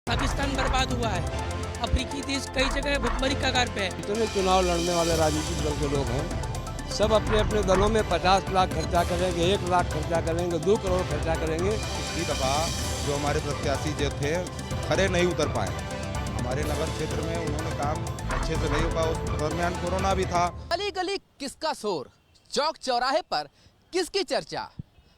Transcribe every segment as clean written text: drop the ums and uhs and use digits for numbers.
पाकिस्तान बर्बाद हुआ है। अफ्रीकी देश कई जगह भुखमरी का कगार पे है। जितने चुनाव लड़ने वाले राजनीतिक दल के लोग हैं, सब अपने अपने दलों में 50 लाख खर्चा करेंगे, 1 लाख खर्चा करेंगे, 2 करोड़ खर्चा करेंगे। पिछली दफा जो हमारे प्रत्याशी जो थे खरे नहीं उतर पाए। हमारे नगर क्षेत्र में उन्होंने काम अच्छे से नहीं हो पाया। उस दरमियान कोरोना भी था। गली गली किसका शोर, चौक चौराहे पर किसकी चर्चा।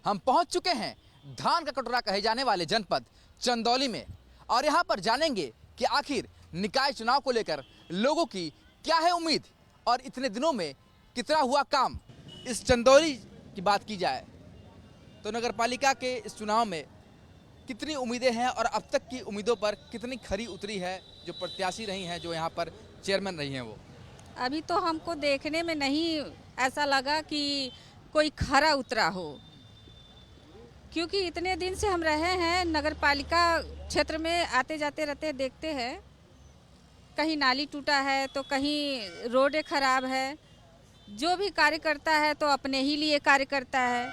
हम पहुंच चुके हैं धान का कटोरा कहे जाने वाले जनपद चंदौली में और यहां पर जानेंगे कि आखिर निकाय चुनाव को लेकर लोगों की क्या है उम्मीद और इतने दिनों में कितना हुआ काम। इस चंदौली की बात की जाए तो नगर पालिका के इस चुनाव में कितनी उम्मीदें हैं और अब तक की उम्मीदों पर कितनी खरी उतरी है जो प्रत्याशी रही हैं, जो यहाँ पर चेयरमैन रही हैं। वो अभी तो हमको देखने में नहीं ऐसा लगा कि कोई खरा उतरा हो, क्योंकि इतने दिन से हम रहे हैं नगर पालिका क्षेत्र में, आते जाते रहते देखते हैं। कहीं नाली टूटा है तो कहीं रोडें खराब है। जो भी कार्य करता है तो अपने ही लिए कार्य करता है।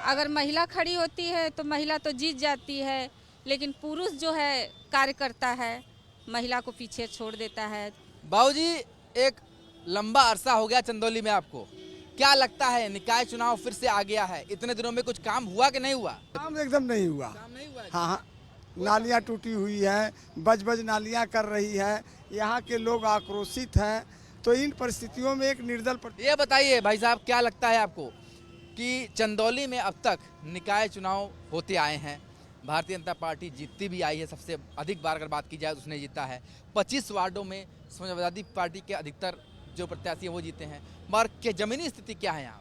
अगर महिला खड़ी होती है तो महिला तो जीत जाती है, लेकिन पुरुष जो है कार्य करता है महिला को पीछे छोड़ देता है। बाबूजी, एक लंबा अरसा हो गया चंदौली में, आपको क्या लगता है निकाय चुनाव फिर से आ गया है? इतने दिनों में कुछ काम हुआ कि नहीं हुआ? काम एकदम नहीं हुआ। काम नहीं हुआ। हाँ, नालियाँ टूटी हुई है, बज नालियाँ कर रही है। यहाँ के लोग आक्रोशित हैं। तो इन परिस्थितियों में एक निर्दल ये बताइए भाई साहब, क्या लगता है आपको कि चंदौली में अब तक निकाय चुनाव होते आए हैं, भारतीय जनता पार्टी जीतती भी आई है। सबसे अधिक बार अगर बात की जाए तो उसने जीता है। 25 वार्डों में समाजवादी पार्टी के अधिकतर जो प्रत्याशी हैं वो जीते हैं। मगर के जमीनी स्थिति क्या है यहाँ?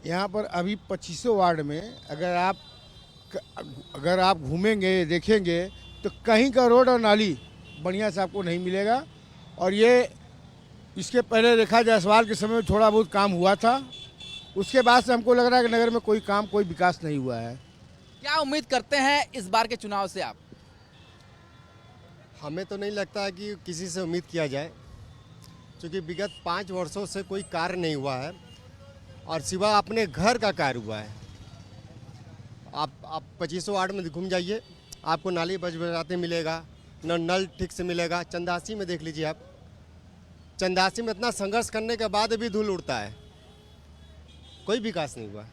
यहाँ पर अभी 25 वार्ड में अगर आप घूमेंगे देखेंगे तो कहीं का रोड और नाली बढ़िया से आपको नहीं मिलेगा। और ये इसके पहले रेखा जायसवाल के समय में थोड़ा बहुत काम हुआ था, उसके बाद से हमको लग रहा है कि नगर में कोई विकास नहीं हुआ है। क्या उम्मीद करते हैं इस बार के चुनाव से आप? हमें तो नहीं लगता है कि किसी से उम्मीद किया जाए, क्योंकि विगत 5 वर्षों से कोई कार्य नहीं हुआ है और सिवा अपने घर का कार्य हुआ है। आप 25 वार्ड में घूम जाइए, आपको नाली बजाते मिलेगा, न नल ठीक से मिलेगा। चंदासी में देख लीजिए आप, चंदासी में इतना संघर्ष करने के बाद भी धूल उड़ता है, कोई विकास नहीं हुआ।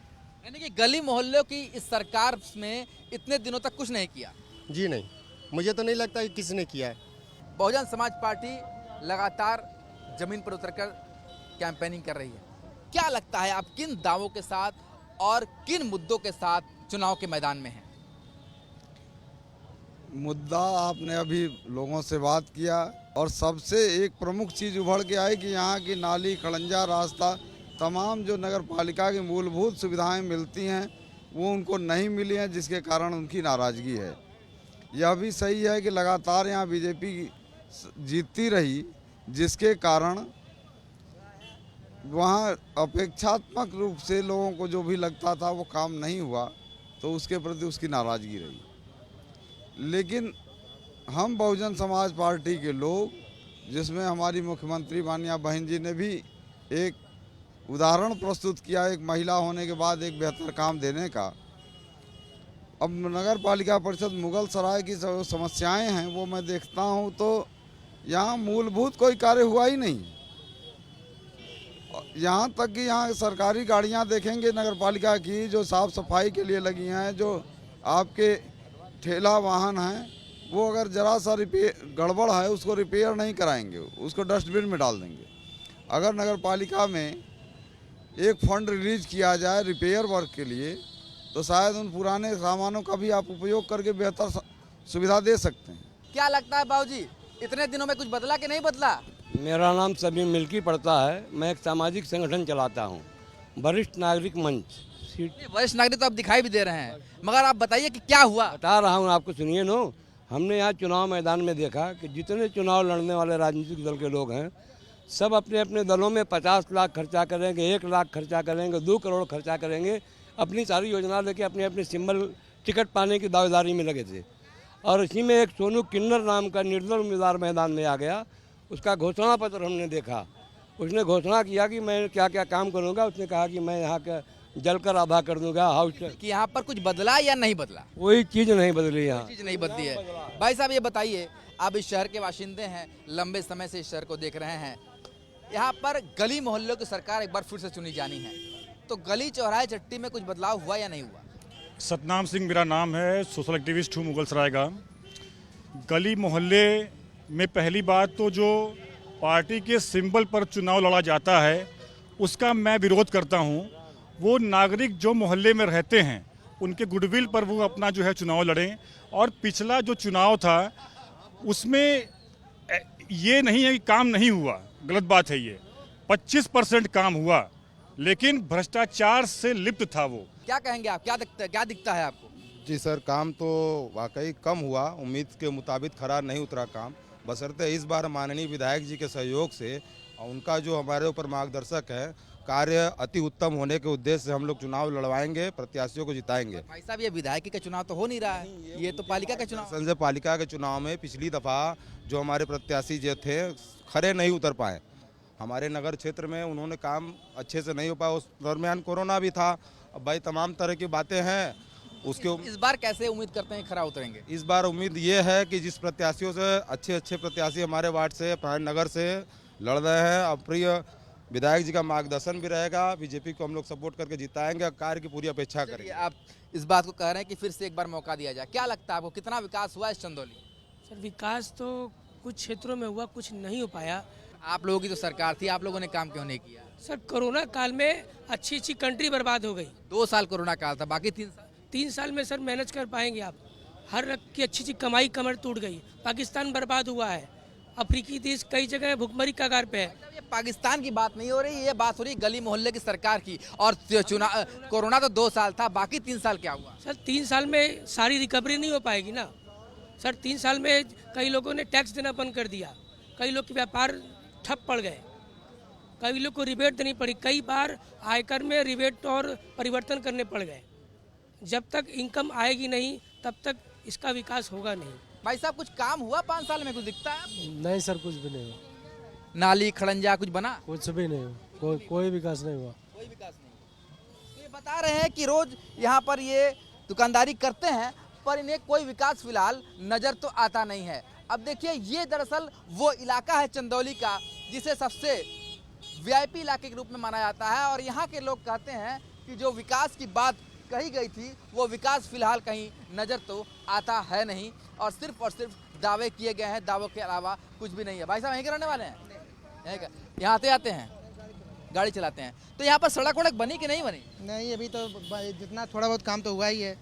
यानी कि गली मोहल्लों की इस सरकार में इतने दिनों तक कुछ नहीं किया। जी नहीं, मुझे तो नहीं लगता कि किसी ने किया है। बहुजन समाज पार्टी लगातार जमीन पर उतरकर कैंपेनिंग कर रही है। क्या लगता है आप किन दावों के साथ और किन मुद्दों के साथ चुनाव के मैदान में हैं? मुद्दा आपने अभी लोगों से बात किया और सबसे एक प्रमुख चीज़ उभर के आई कि यहाँ की नाली, खड़ंजा, रास्ता, तमाम जो नगर पालिका की मूलभूत सुविधाएं मिलती हैं वो उनको नहीं मिली हैं, जिसके कारण उनकी नाराज़गी है। यह भी सही है कि लगातार यहाँ बीजेपी जीतती रही, जिसके कारण वहाँ अपेक्षात्मक रूप से लोगों को जो भी लगता था वो काम नहीं हुआ, तो उसके प्रति उसकी नाराज़गी रही। लेकिन हम बहुजन समाज पार्टी के लोग, जिसमें हमारी मुख्यमंत्री माननीय बहन जी ने भी एक उदाहरण प्रस्तुत किया, एक महिला होने के बाद एक बेहतर काम देने का। अब नगर पालिका परिषद मुगल सराय की जो समस्याएं हैं वो मैं देखता हूं तो यहाँ मूलभूत कोई कार्य हुआ ही नहीं। यहाँ तक कि यहाँ सरकारी गाड़ियाँ देखेंगे नगर पालिका की जो साफ़ सफाई के लिए लगी हैं, जो आपके ठेला वाहन हैं, वो अगर ज़रा सा गड़बड़ है उसको रिपेयर नहीं कराएंगे, उसको डस्टबिन में डाल देंगे। अगर नगर पालिका में एक फंड रिलीज किया जाए रिपेयर वर्क के लिए तो शायद उन पुराने सामानों का भी आप उपयोग करके बेहतर सुविधा दे सकते हैं। क्या लगता है बाबूजी, इतने दिनों में कुछ बदला कि नहीं बदला? मेरा नाम समीर मिल्की पड़ता है। मैं एक सामाजिक संगठन चलाता हूँ, वरिष्ठ नागरिक मंच। वरिष्ठ नागरिक तो आप दिखाई भी दे रहे हैं, मगर आप बताइए कि क्या हुआ। बता रहा हूँ आपको, सुनिए नो। हमने यहाँ चुनाव मैदान में देखा कि जितने चुनाव लड़ने वाले राजनीतिक दल के लोग हैं, सब अपने अपने दलों में 50 लाख खर्चा करेंगे, 1 लाख खर्चा करेंगे, 2 करोड़ खर्चा करेंगे। अपनी सारी योजना लेके अपने अपने सिंबल टिकट पाने की दावेदारी में लगे थे। और इसी में एक सोनू किन्नर नाम का निर्दल उम्मीदवार मैदान में आ गया। उसका घोषणा पत्र हमने देखा, उसने घोषणा किया कि मैं क्या क्या काम करूँगा। उसने कहा कि मैं यहाँ का जलकर आधा कर दूंगा हाउस। कि यहाँ पर कुछ बदला या नहीं बदला? कोई चीज़ नहीं बदली यहाँ। चीज नहीं बदली है। भाई साहब ये बताइए, आप इस शहर के बाशिंदे हैं, लंबे समय से इस शहर को देख रहे हैं, यहाँ पर गली मोहल्लों की सरकार एक बार फिर से चुनी जानी है, तो गली चौराहे चट्टी में कुछ बदलाव हुआ या नहीं हुआ? सतनाम सिंह मेरा नाम है, सोशल एक्टिविस्ट हूँ मुगल सराय का। गली मोहल्ले में पहली बात तो जो पार्टी के सिंबल पर चुनाव लड़ा जाता है उसका मैं विरोध करता हूँ। वो नागरिक जो मोहल्ले में रहते हैं उनके गुडविल पर वो अपना जो है चुनाव लड़ें। और पिछला जो चुनाव था उसमें ये नहीं है कि काम नहीं हुआ, गलत बात है। ये 25% काम हुआ, लेकिन भ्रष्टाचार से लिप्त था वो। क्या कहेंगे आप, क्या दिखता है आपको? जी सर, काम तो वाकई कम हुआ, उम्मीद के मुताबिक खरा नहीं उतरा काम। बशर्ते इस बार माननीय विधायक जी के सहयोग से और उनका जो हमारे ऊपर मार्गदर्शक है, कार्य अति उत्तम होने के उद्देश्य से हम लोग चुनाव लड़वाएंगे, प्रत्याशियों को जिताएंगे। भाई साहब ये विधायक का चुनाव तो हो नहीं रहा है, ये तो पालिका का चुनाव। संजय पालिका के चुनाव में पिछली दफ़ा जो हमारे प्रत्याशी जो थे खरे नहीं उतर पाए हमारे नगर क्षेत्र में, उन्होंने काम अच्छे से नहीं हो पाया। उस दरमियान कोरोना भी था। अब भाई तमाम तरह की बातें हैं उसके। इस बार कैसे उम्मीद करते हैं खरा उतरेंगे? इस बार उम्मीद ये है कि जिस प्रत्याशियों से अच्छे प्रत्याशी हमारे वार्ड से, नगर से लड़ रहे हैं, अब प्रिय विधायक जी का मार्गदर्शन भी रहेगा। बीजेपी को हम लोग सपोर्ट करके जिताएंगे और कार्य की पूरी अपेक्षा करेंगे। आप इस बात को कह रहे हैं कि फिर से एक बार मौका दिया जाए, क्या लगता है आपको कितना विकास हुआ इस चंदौली? सर विकास तो कुछ क्षेत्रों में हुआ, कुछ नहीं हो पाया। आप लोगों की तो सरकार थी, आप लोगों ने काम क्यों नहीं किया? सर कोरोना काल में अच्छी कंट्री बर्बाद हो गई। 2 साल कोरोना काल था, बाकी 3 साल में सर मैनेज कर पाएंगे आप? हर की अच्छी कमाई कमर टूट गई। पाकिस्तान बर्बाद हुआ है, अफ्रीकी देश कई जगह भुखमरी का कगार पे है। ये पाकिस्तान की बात नहीं हो रही, ये बात हो रही गली मोहल्ले की सरकार की। और चुनाव, कोरोना तो 2 साल था, बाकी 3 साल क्या हुआ? सर 3 साल में सारी रिकवरी नहीं हो पाएगी ना सर। 3 साल में कई लोगों ने टैक्स देना बंद कर दिया, कई लोग के व्यापार ठप पड़ गए, कई लोग को रिबेट देनी पड़ी, कई बार आयकर में रिबेट और परिवर्तन करने पड़ गए। जब तक इनकम आएगी नहीं तब तक इसका विकास होगा नहीं। भाई साहब कुछ काम हुआ 5 साल में, कुछ दिखता है? नहीं सर, कुछ भी नहीं हुआ। नाली खड़ंजा कुछ बना? कुछ भी नहीं हुआ, कोई विकास नहीं हुआ। कोई विकास नहीं। तो ये बता रहे हैं कि रोज यहाँ पर ये दुकानदारी करते हैं, पर इन्हें कोई विकास फिलहाल नजर तो आता नहीं है। अब देखिए, ये दरअसल वो इलाका है चंदौली का जिसे सबसे वीआईपी इलाके के रूप में माना जाता है। और यहाँ के लोग कहते हैं कि जो विकास की बात कही गई थी वो विकास फिलहाल कहीं नज़र तो आता है नहीं, और सिर्फ दावे किए गए हैं, दावों के अलावा कुछ भी नहीं है। भाई साहब यहीं के रहने वाले हैं? यहाँ आते हैं, गाड़ी चलाते हैं। तो यहाँ पर सड़क वड़क बनी कि नहीं बनी? नहीं, अभी तो जितना थोड़ा बहुत काम तो हुआ ही है।